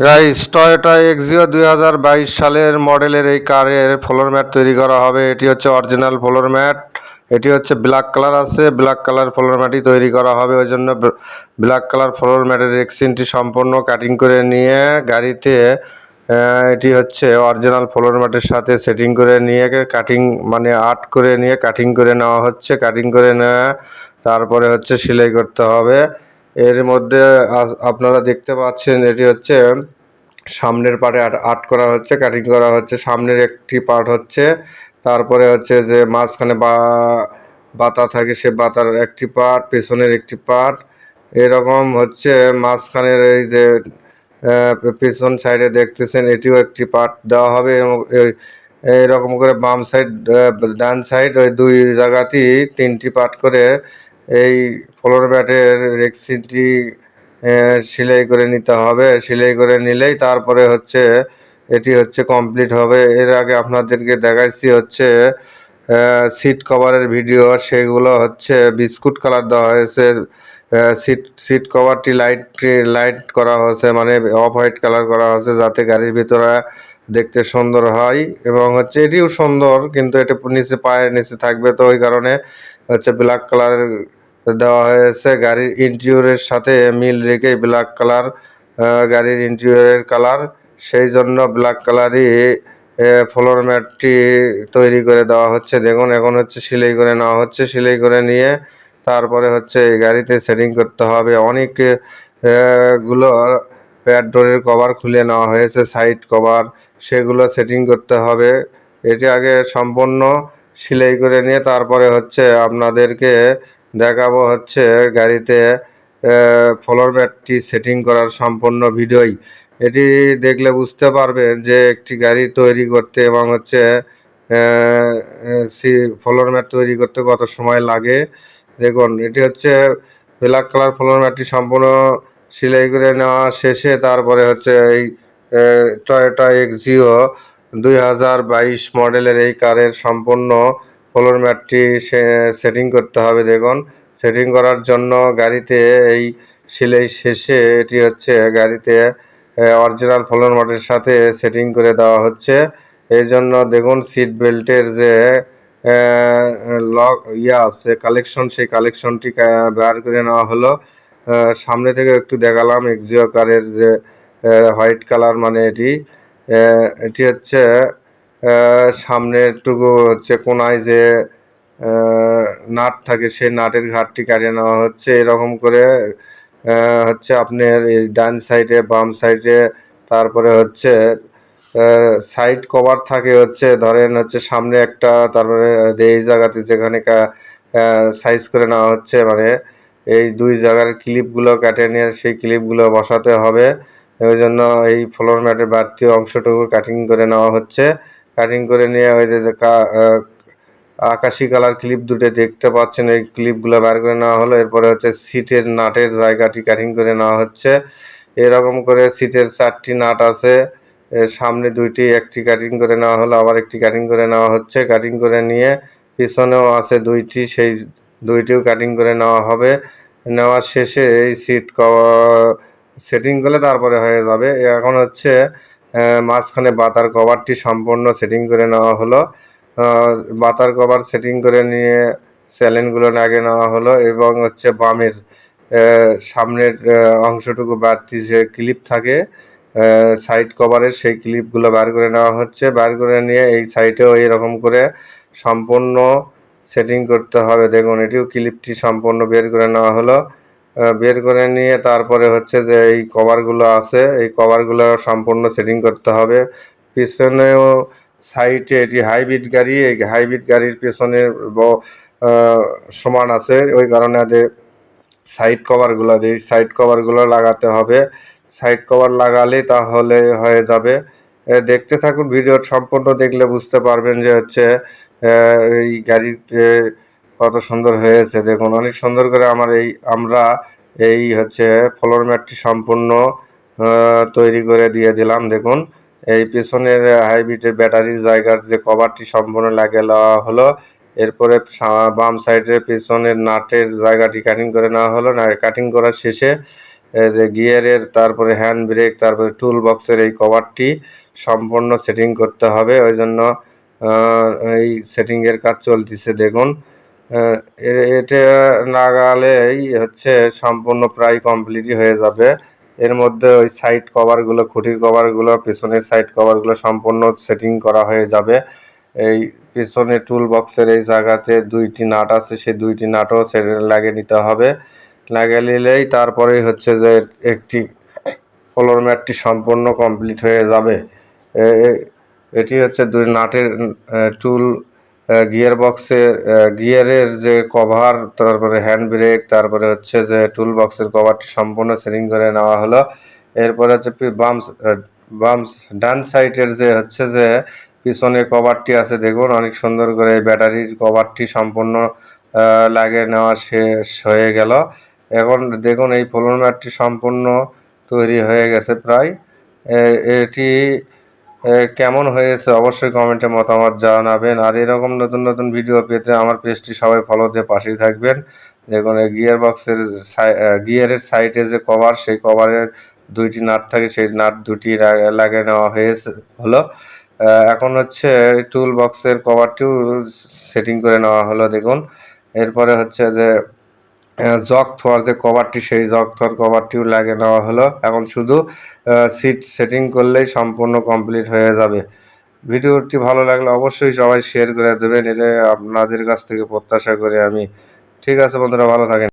Guys, Toyota Axio 2022 সালের মডেলের এই কারের ফ্লোর ম্যাট তৈরি করা হবে। এটি হচ্ছে অরিজিনাল ফ্লোর ম্যাট। এটি হচ্ছে ব্ল্যাক কালার আছে, ব্ল্যাক কালার ফ্লোর ম্যাটই তৈরি করা হবে। ওই জন্য ব্ল্যাক কালার ফ্লোর ম্যাটের রেক্সিনটি সম্পূর্ণ কাটিং করে নিয়ে গাড়িতে এটি হচ্ছে অরিজিনাল ফ্লোর ম্যাটের সাথে সেটিং করে নিয়ে কাটিং মানে আর্ট করে নিয়ে কাটিং করে নেওয়া হচ্ছে। কাটিং করে নেওয়া তারপরে হচ্ছে সেলাই করতে হবে। এর মধ্যে আপনারা দেখতে পাচ্ছেন এটি হচ্ছে সামনের পার্টে আর্ট করা হচ্ছে, কাটিং করা হচ্ছে। সামনের একটি পার্ট হচ্ছে, তারপরে হচ্ছে যে মাঝখানে বাতা থাকে সে বাতার একটি পার্ট, পেছনের একটি পার্ট, এরকম হচ্ছে মাঝখানের এই যে পেছন সাইডে দেখতেছেন এটিও একটি পার্ট দেওয়া হবে এবং এইরকম করে বাম সাইড ডান সাইড ওই দুই জায়গাতেই তিনটি পার্ট করে এই ফ্লোর ম্যাটের রেক্সিনটি সেলাই করে নিতে হবে। সেলাই করে নিলেই তারপরে হচ্ছে এটি হচ্ছে কমপ্লিট হবে। এর আগে আপনাদেরকে দেখাইছি হচ্ছে সিট কভারের ভিডিও, সেগুলো হচ্ছে বিস্কুট কালার দেওয়া হয়েছে। সিট কভারটি লাইট করা হয়েছে, মানে অফ হোয়াইট কালার করা হয়েছে যাতে গাড়ির ভিতরে দেখতে সুন্দর হয়। এবং হচ্ছে এটিও সুন্দর, কিন্তু এটা নিচে পায়ের নিচে থাকবে, তো ওই কারণে হচ্ছে ব্ল্যাক কালারের দেওয়া হয়েছে। গাড়ির ইন্টেরিয়রের সাথে মিল রেখে ব্ল্যাক কালার গাড়ির ইন্টেরিয়রের কালার, সেই জন্য ব্ল্যাক কালারই ফ্লোর ম্যাটটি তৈরি করে দেওয়া হচ্ছে। দেখুন এখন হচ্ছে সেলাই করে নেওয়া হচ্ছে। সেলাই করে নিয়ে তারপরে হচ্ছে এই গাড়িতে সেটিং করতে হবে। অনেক গুলো প্যাড ডোরের কভার খুলে নেওয়া হয়েছে, সাইড কভার, সেগুলো সেটিং করতে হবে। এটি আগে সম্পূর্ণ সেলাই করে নিয়ে তারপরে হচ্ছে আপনাদেরকে দেখাবো হচ্ছে গাড়িতে ফ্লোর ম্যাটটি সেটিং করার সম্পূর্ণ ভিডিওই। এটি দেখলে বুঝতে পারবেন যে একটি গাড়ি তৈরি করতে এবং হচ্ছে ফ্লোর ম্যাট তৈরি করতে কত সময় লাগে। দেখুন এটি হচ্ছে ব্ল্যাক কালার ফ্লোর ম্যাটটি সম্পূর্ণ সেলাই করে নেওয়া শেষে তারপরে হচ্ছে এই টয়োটা এক্সিও 2022 মডেলের এই কারের সম্পূর্ণ ফ্লোর ম্যাটটি সেটিং করতে হবে। দেখুন সেটিং করার জন্য গাড়িতে এই সেলাই শেষে এটি হচ্ছে গাড়িতে অরিজিনাল ফ্লোর ম্যাটের সাথে সেটিং করে দেওয়া হচ্ছে। এই জন্য দেখুন সিট বেল্টের যে লক আছে কালেকশন, সেই কালেকশনটি বের করে নেওয়া হলো। সামনে থেকে একটু দেখালাম এক্সিও কারের যে হোয়াইট কালার, মানে এটি হচ্ছে সামনের টুকু হচ্ছে কোনায় যে নাট থাকে সেই নাটের ঘাটটি কাটিয়ে নেওয়া হচ্ছে। এরকম করে হচ্ছে আপনার এই ডান সাইডে বাম সাইডে তারপরে হচ্ছে সাইড কভার থাকে হচ্ছে, ধরেন হচ্ছে সামনে একটা, তারপরে এই জায়গাতে যেখানে সাইজ করে নেওয়া হচ্ছে, মানে এই দুই জায়গার ক্লিপগুলো কেটে নিয়ে সেই ক্লিপগুলো বসাতে হবে। ওই জন্য এই ফ্লোর ম্যাটের বাড়তি অংশটুকু কাটিং করে নেওয়া হচ্ছে। কাটিং করে নিয়ে ওই যে আকাশি কালার ক্লিপ দুটো দেখতে পাচ্ছেন, এই ক্লিপগুলো বার করে নেওয়া হলো। এরপরে হচ্ছে সিটের নাটের জায়গাটি কাটিং করে নেওয়া হচ্ছে। এরকম করে সিটের 4টি নাট আছে, সামনে দুইটি, একটি কাটিং করে নেওয়া হলো, আবার একটি কাটিং করে নেওয়া হচ্ছে। কাটিং করে নিয়ে পিছনেও আছে দুইটি, সেই দুইটিও কাটিং করে নেওয়া হবে। নেওয়ার শেষে এই সিট সেটিং করলে তারপরে হয়ে যাবে। এখন হচ্ছে মাঝখানে বাতার কভারটি সম্পূর্ণ সেটিং করে নেওয়া হলো। বাতার কভার সেটিং করে নিয়ে স্যালেনগুলো লাগিয়ে নেওয়া হলো এবং হচ্ছে বামের সামনের অংশটুকু বাড়তি যে ক্লিপ থাকে সাইড কভারের, সেই ক্লিপগুলো বার করে নেওয়া হচ্ছে। বার করে নিয়ে এই সাইডেও এইরকম করে সম্পূর্ণ সেটিং করতে হবে। দেখুন এটিও ক্লিপটি সম্পূর্ণ বের করে নেওয়া হলো। বের করে নিয়ে তারপরে হচ্ছে যে এই কভারগুলো আছে, এই কভারগুলো সম্পূর্ণ সেটিং করতে হবে। পিছনেও সাইডে এটি হাইব্রিড গাড়ি, এই হাইব্রিড গাড়ির পেছনে সমান আছে, ওই কারণে সাইড কভারগুলো দিই, সাইড কভারগুলো লাগাতে হবে। সাইড কভার লাগালে তাহলে হয়ে যাবে। দেখতে থাকুন ভিডিও, সম্পূর্ণ দেখলে বুঝতে পারবেন যে হচ্ছে এই গাড়ির কত সুন্দর হয়েছে। দেখুন অনেক সুন্দর করে আমরা এই হচ্ছে ফ্লোর ম্যাটটি সম্পূর্ণ তৈরি করে দিয়ে দিলাম। দেখুন এই পেছনের হাইব্রিডের ব্যাটারির জায়গার যে কভারটি সম্পূর্ণ লাগিয়ে দেওয়া হলো। এরপরে বাম সাইডের পেছনের নাটের জায়গাটি কাটিং করে নেওয়া হলো। না কাটিং করার শেষে যে গিয়ারের, তারপরে হ্যান্ড ব্রেক, তারপরে টুল বক্সের এই কভারটি সম্পূর্ণ সেটিং করতে হবে। ওই জন্য এই সেটিংয়ের কাজ চলতেছে। দেখুন এটা লাগালেই হচ্ছে সম্পূর্ণ প্রায় কমপ্লিটই হয়ে যাবে। এর মধ্যে ওই সাইড কভারগুলো, খুঁটির কভারগুলো, পেছনের সাইড কভারগুলো সম্পূর্ণ সেটিং করা হয়ে যাবে। এই পেছনে টুল বক্সের এই জায়গাতে 2টি নাট আছে, সেই 2টি নাটও লাগিয়ে নিতে হবে। লাগিয়ে নিলেই তারপরেই হচ্ছে যে একটি ফ্লোর ম্যাটটি সম্পূর্ণ কমপ্লিট হয়ে যাবে। এটি হচ্ছে 2 নাটের টুল গিয়ার বক্সের গিয়ারের যে কভার, তারপরে হ্যান্ড ব্রেক, তারপরে হচ্ছে যে টুল বক্সের কভারটি সম্পূর্ণ সেটিং করে নেওয়া হলো। এরপরে হচ্ছে বাম্পস ডান সাইডের যে হচ্ছে যে পিছনের কভারটি আছে, দেখুন অনেক সুন্দর করে ব্যাটারির কভারটি সম্পূর্ণ লাগিয়ে নেওয়া শেষ হয়ে গেল। এখন দেখুন এই ফ্লোর ম্যাটটি সম্পূর্ণ তৈরি হয়ে গেছে প্রায়। এটি কেমন হয়েছে অবশ্যই কমেন্টে মতামত জানাবেন। আর এরকম নতুন নতুন ভিডিও পেতে আমার পেজটি সবাই ফলো দিয়ে পাশেই থাকবেন। দেখুন এই গিয়ারের সাইডে যে কভার, সেই কভারের 2টি নাট থাকে, সেই নাট 2টি লাগিয়ে নেওয়া হলো। এখন হচ্ছে টুল বক্সের কভারটিও সেটিং করে নেওয়া হলো। দেখুন এরপরে হচ্ছে যে জগ থোয়ার যে কভারটি, সেই জগ থোয়ার কভারটিও লাগিয়ে নেওয়া হলো। এখন শুধু সিট সেটিং করলেই সম্পূর্ণ কমপ্লিট হয়ে যাবে। ভিডিওটি ভালো লাগলে অবশ্যই সবাই শেয়ার করে দেবেন, এটা আপনাদের কাছ থেকে প্রত্যাশা করি আমি। ঠিক আছে বন্ধুরা, ভালো থাকেন।